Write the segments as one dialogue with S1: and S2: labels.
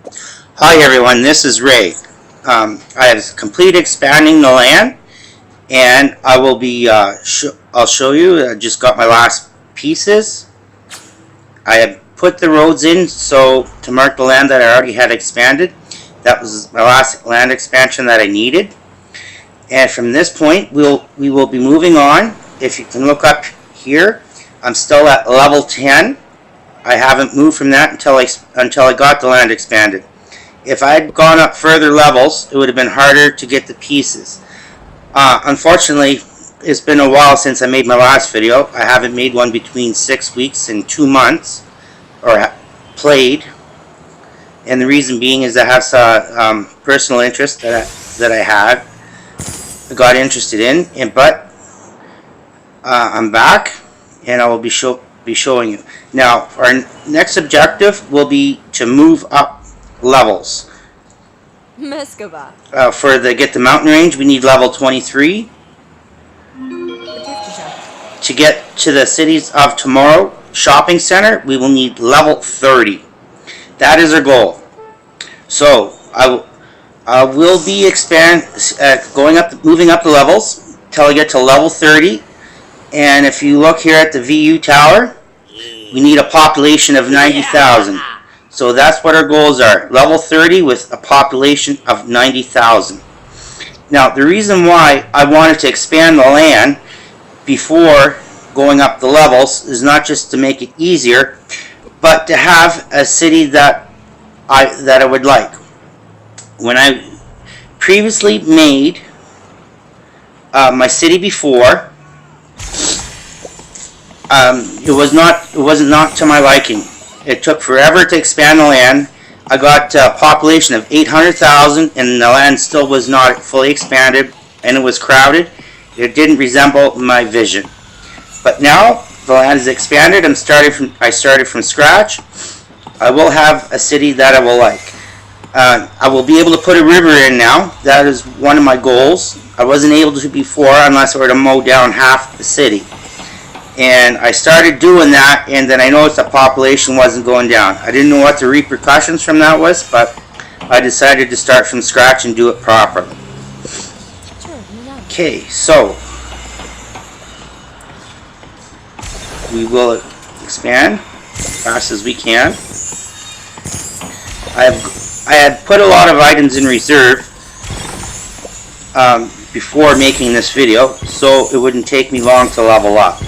S1: Hi everyone, this is Ray. I have completed expanding the land, and I will be. I'll show you. I just got my last pieces. I have put the roads in so to mark the land that I already had expanded. That was my last land expansion that I needed. And from this point, we will be moving on. If you can look up here, I'm still at level 10. I haven't moved from that until I got the land expanded. If I had gone up further levels, it would have been harder to get the pieces. Unfortunately, it's been a while since I made my last video. I haven't made one between 6 weeks and 2 months, or played. And the reason being is I have some personal interest that I got interested in. But I'm back, and I will be showing you. Now, our next objective will be to move up levels.
S2: Meskova.
S1: Get the mountain range, we need level 23. To get to the Cities of Tomorrow shopping center, we will need level 30. That is our goal. So I will be moving up the levels till I get to level 30. And if you look here at the VU tower, we need a population of 90,000. So that's what our goals are. Level 30 with a population of 90,000. Now, the reason why I wanted to expand the land before going up the levels is not just to make it easier, but to have a city that I would like. When I previously made my city before, it wasn't not to my liking. It took forever to expand the land. I got a population of 800,000, and the land still was not fully expanded, and it was crowded. It didn't resemble my vision. But now the land is expanded. I started from scratch. I will have a city that I will like. I will be able to put a river in now. That is one of my goals. I wasn't able to before unless I were to mow down half the city. And I started doing that, and then I noticed the population wasn't going down. I didn't know what the repercussions from that was, but I decided to start from scratch and do it properly. Okay, so we will expand as fast as we can. I had put a lot of items in reserve before making this video, so it wouldn't take me long to level up.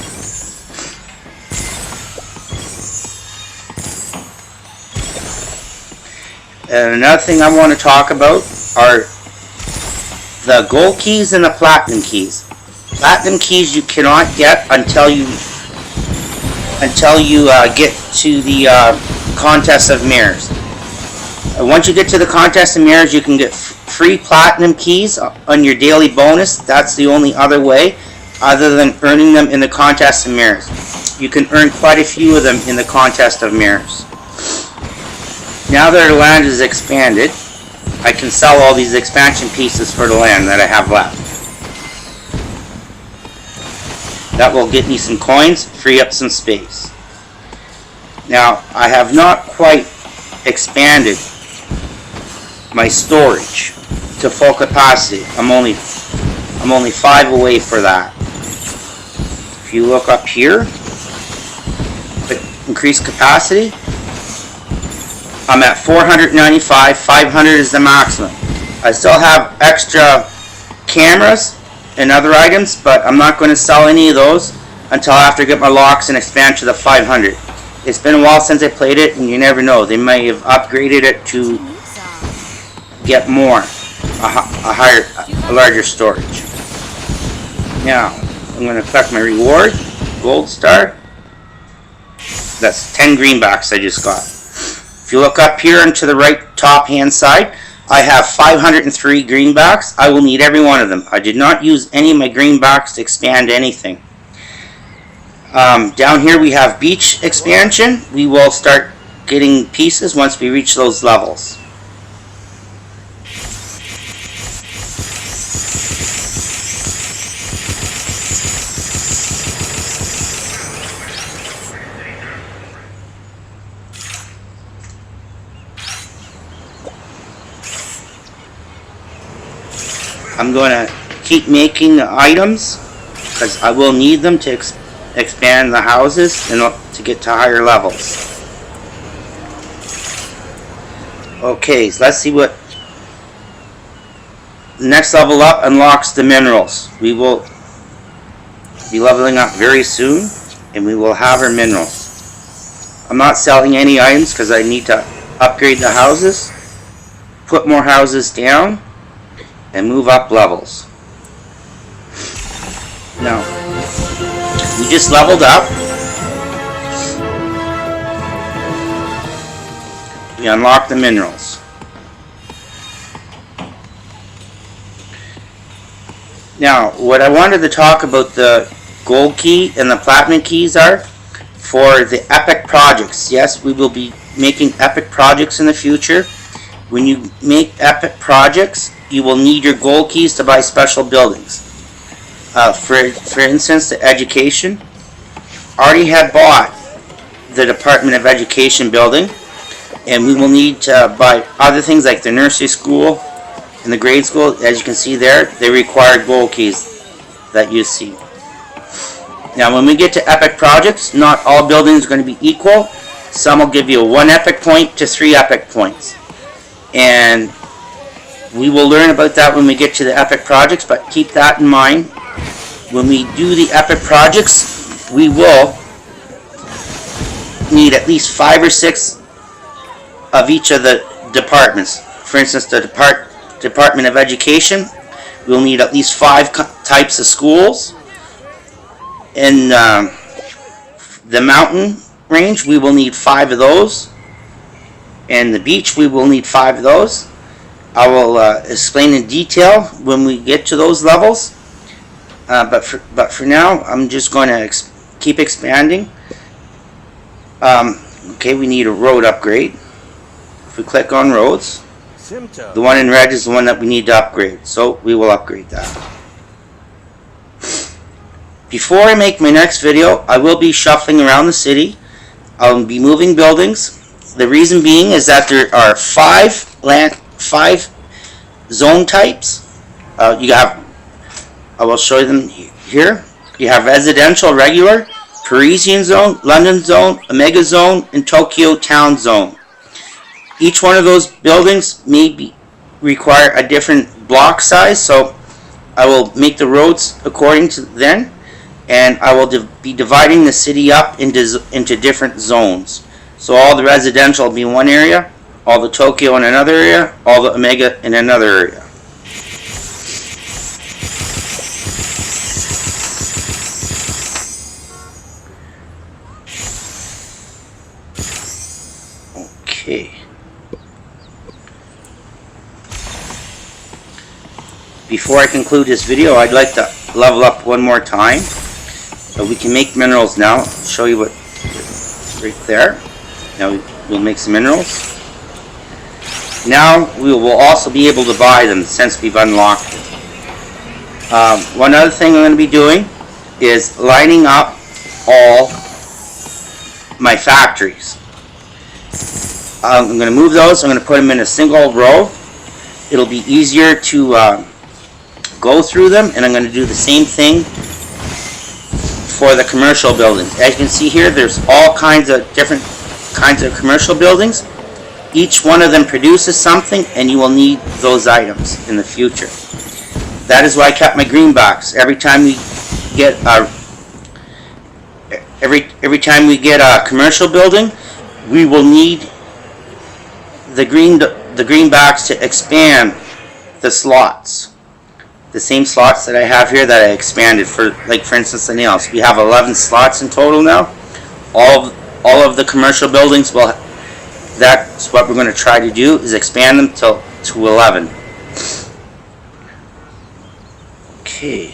S1: And another thing I want to talk about are the gold keys and the platinum keys. Platinum keys you cannot get until you get to the Contest of Mirrors. Once you get to the Contest of Mirrors, you can get free platinum keys on your daily bonus. That's the only other way, other than earning them in the Contest of Mirrors. You can earn quite a few of them in the Contest of Mirrors. Now that our land is expanded, I can sell all these expansion pieces for the land that I have left. That will get me some coins, free up some space. Now, I have not quite expanded my storage to full capacity. I'm only 5 away for that. If you look up here, increase capacity, I'm at 495, 500 is the maximum. I still have extra cameras and other items, but I'm not going to sell any of those until after I get my locks and expand to the 500. It's been a while since I played it, and you never know. They may have upgraded it to get more, a larger storage. Now, I'm going to collect my reward, gold star. That's 10 greenbacks I just got. If you look up here and to the right top hand side, I have 503 greenbacks. I will need every one of them. I did not use any of my greenbacks to expand anything. Down here we have beach expansion. We will start getting pieces once we reach those levels. I'm going to keep making the items because I will need them to expand the houses and to get to higher levels. Okay, so let's see what the next level up unlocks the minerals. We will be leveling up very soon and we will have our minerals. I'm not selling any items because I need to upgrade the houses, put more houses down, and move up levels. Now, we just leveled up. We unlock the minerals. Now, what I wanted to talk about the gold key and the platinum keys are for the epic projects. Yes, we will be making epic projects in the future. When you make epic projects, you will need your gold keys to buy special buildings. For instance, the education. Already had bought the Department of Education building, and we will need to buy other things like the nursery school and the grade school. As you can see there, they require gold keys that you see. Now when we get to epic projects, not all buildings are going to be equal. Some will give you 1 epic point to 3 epic points. And we will learn about that when we get to the epic projects, but keep that in mind. When we do the epic projects, we will need at least 5 or 6 of each of the departments. For instance, the Department of Education, we'll need at least 5 types of schools. In the mountain range, we will need 5 of those. And the beach, we will need 5 of those. I will explain in detail when we get to those levels. But for now, I'm just going to keep expanding. Okay, we need a road upgrade. If we click on roads, the one in red is the one that we need to upgrade. So we will upgrade that. Before I make my next video, I will be shuffling around the city. I'll be moving buildings. The reason being is that there are 5 zone types. I will show them here. You have residential regular, Parisian zone, London zone, Omega zone, and Tokyo town zone. Each one of those buildings may require a different block size, so I will make the roads according to then, and I will be dividing the city up into different zones. So all the residential will be in one area, all the Tokyo in another area, all the Omega in another area. Okay. Before I conclude this video, I'd like to level up one more time. So we can make minerals now. I'll show you what right there. Now we'll make some minerals. Now we will also be able to buy them since we've unlocked it. One other thing I'm going to be doing is lining up all my factories. I'm going to move those. I'm going to put them in a single row. It'll be easier to go through them, and I'm going to do the same thing for the commercial buildings. As you can see here, there's all kinds of different kinds of commercial buildings. Each one of them produces something, and you will need those items in the future. That is why I kept my green box. Every time we get a commercial building, we will need the green box to expand the slots. The same slots that I have here that I expanded for, like for instance, the nails. We have 11 slots in total now. All of the commercial buildings will. That's what we're going to try to do, is expand them to 11. Okay.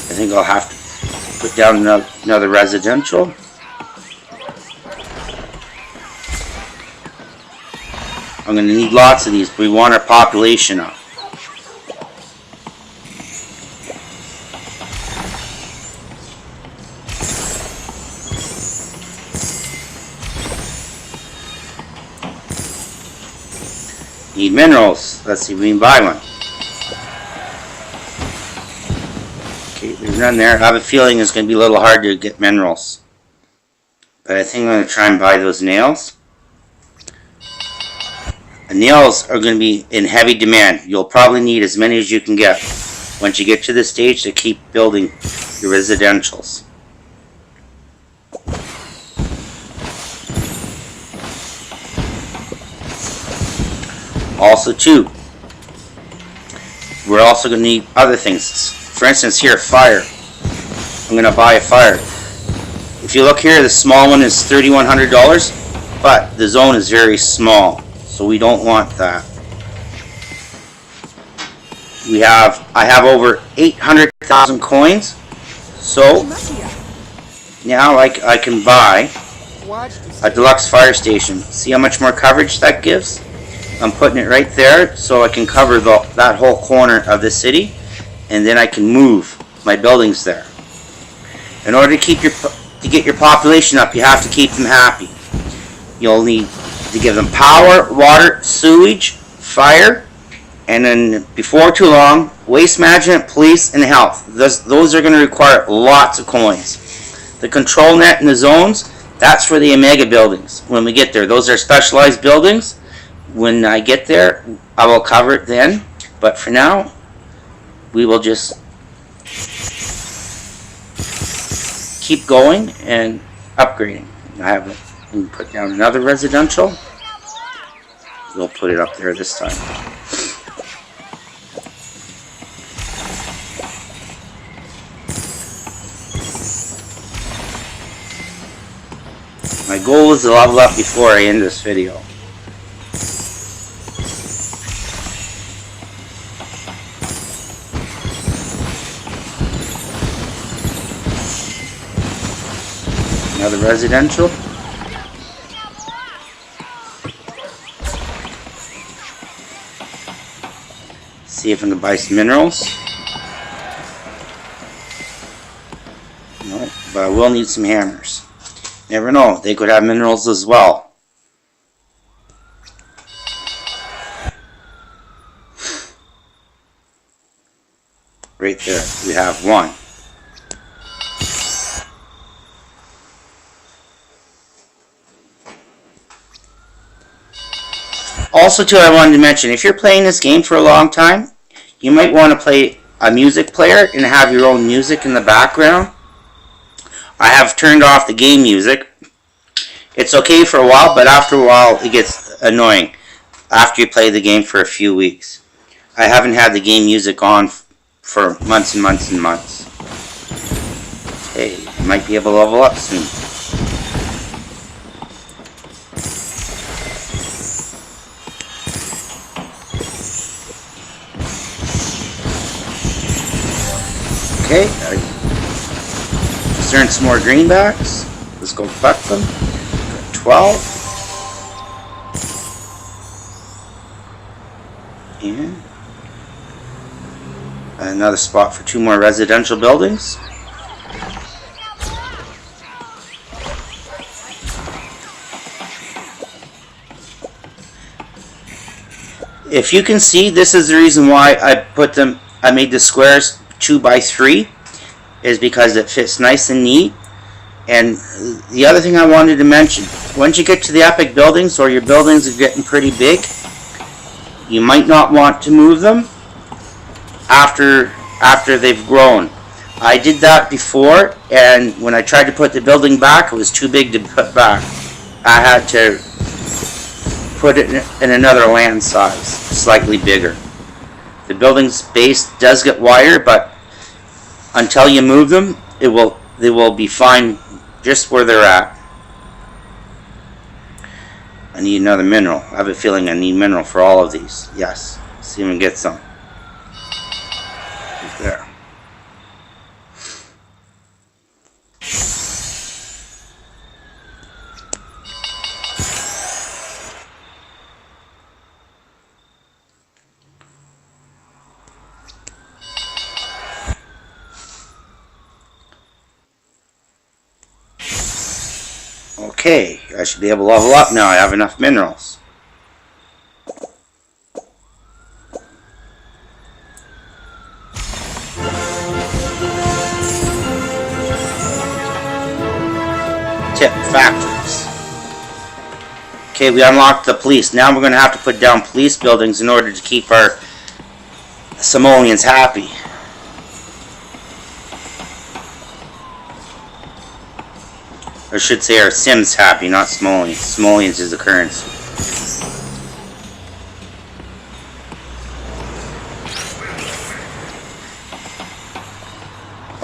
S1: I think I'll have to put down another residential. I'm going to need lots of these, but we want our population up. Need minerals. Let's see if we can buy one. Okay, there's none there. I have a feeling it's going to be a little hard to get minerals. But I think I'm going to try and buy those nails. The nails are going to be in heavy demand. You'll probably need as many as you can get once you get to the stage to keep building your residentials. Also too, we're also going to need other things. For instance here, fire. I'm going to buy a fire. If you look here, the small one is $3,100, but the zone is very small, so we don't want that. I have over 800,000 coins, so now I can buy a deluxe fire station. See how much more coverage that gives? I'm putting it right there so I can cover that whole corner of the city, and then I can move my buildings there. In order to get your population up, you have to keep them happy. You'll need to give them power, water, sewage, fire, and then before too long, waste management, police, and health. Those are going to require lots of coins. The control net in the zones, that's for the Omega buildings. When we get there, those are specialized buildings. When I get there, I will cover it then. But for now, we will just keep going and upgrading. I can put down another residential. We'll put it up there this time. My goal is to level up before I end this video. Another residential. See if I can buy some minerals. No, but I will need some hammers. Never know, they could have minerals as well. Right there, we have one. Also too, I wanted to mention, if you're playing this game for a long time, you might want to play a music player and have your own music in the background. I have turned off the game music. It's okay for a while, but after a while it gets annoying after you play the game for a few weeks. I haven't had the game music on for months and months and months. Hey, you might be able to level up soon. Okay, I just earned some more greenbacks. Let's go collect them. 12. And another spot for 2 more residential buildings. If you can see, this is the reason why I made the squares 2 by 3, is because it fits nice and neat. And the other thing I wanted to mention, once you get to the epic buildings, or your buildings are getting pretty big, you might not want to move them after they've grown. I did that before, and when I tried to put the building back, it was too big to put back. I had to put it in another land size, slightly bigger. The building's base does get wider, but until you move them, they will be fine just where they're at. I need another mineral. I have a feeling I need mineral for all of these. Yes. See if we can get some. Right there. Okay, I should be able to level up now. I have enough minerals. tip factories. Okay, we unlocked the police. Now we're going to have to put down police buildings in order to keep our Somalians happy. Or I should say our Sims happy, not Somalians. Somalians is the currency.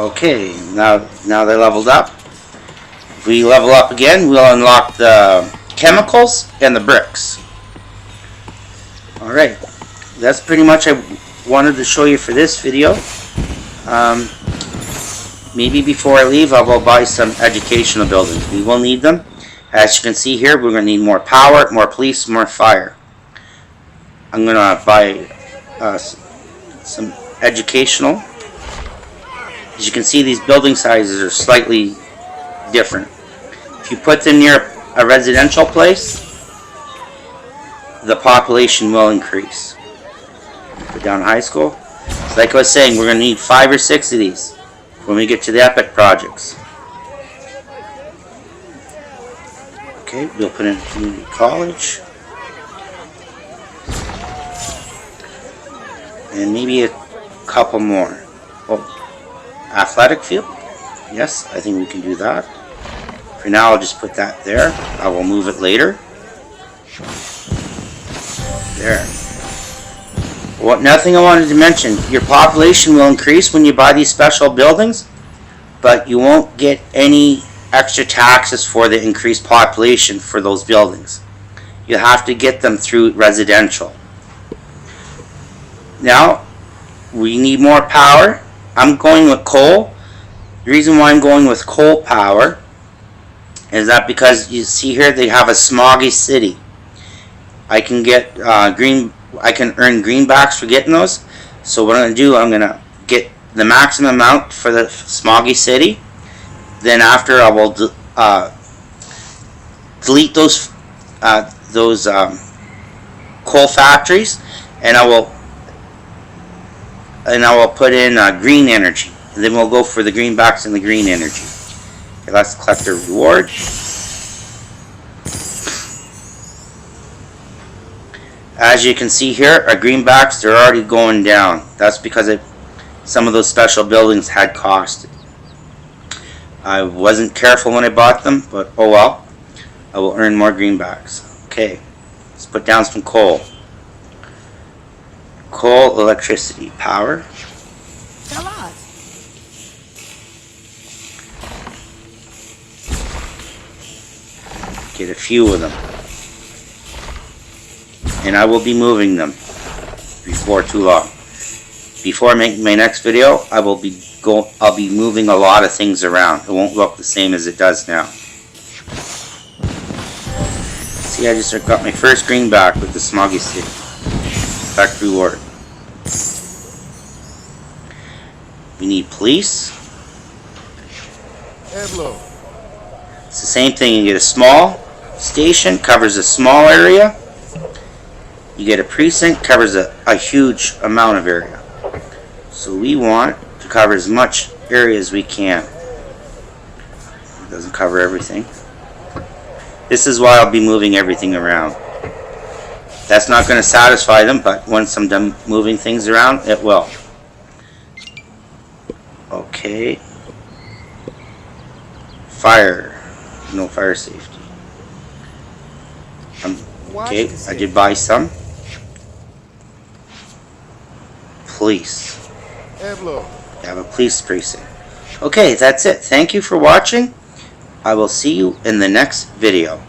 S1: Okay, now they leveled up. If we level up again, we'll unlock the chemicals and the bricks. Alright, that's pretty much I wanted to show you for this video. Maybe before I leave, I will buy some educational buildings. We will need them. As you can see here, we're going to need more power, more police, more fire. I'm going to buy some educational. As you can see, these building sizes are slightly different. If you put them near a residential place, the population will increase. Put down high school. So like I was saying, we're going to need 5 or 6 of these when we get to the epic projects. Okay, we'll put in community college. And maybe a couple more. Oh, athletic field. Yes, I think we can do that. For now, I'll just put that there. I will move it later. There. Nothing I wanted to mention. Your population will increase when you buy these special buildings, but you won't get any extra taxes for the increased population for those buildings. You have to get them through residential. Now, we need more power. I'm going with coal. The reason why I'm going with coal power is that because you see here they have a smoggy city. I can get I can earn greenbacks for getting those. So what I'm going to do, I'm going to get the maximum amount for the smoggy city. Then after I will delete those coal factories, and I will put in green energy. And then we'll go for the greenbacks and the green energy. Okay, let's collect the reward. As you can see here, our greenbacks, they're already going down. That's because some of those special buildings had cost. I wasn't careful when I bought them, but oh well. I will earn more greenbacks. Okay, let's put down some coal. Coal, electricity, power. Get a few of them. And I will be moving them before too long. Before I make my next video, I'll be moving a lot of things around. It won't look the same as it does now. See, I just got my first greenback with the smoggy city. Effect reward. We need police. It's the same thing. You get a small station, covers a small area. You get a precinct, covers a huge amount of area. So we want to cover as much area as we can. It doesn't cover everything. This is why I'll be moving everything around. That's not going to satisfy them, but once I'm done moving things around, it will. Okay. Fire. No fire safety. Okay, I did buy some. Police. I have a police precinct. Okay, that's it. Thank you for watching. I will see you in the next video.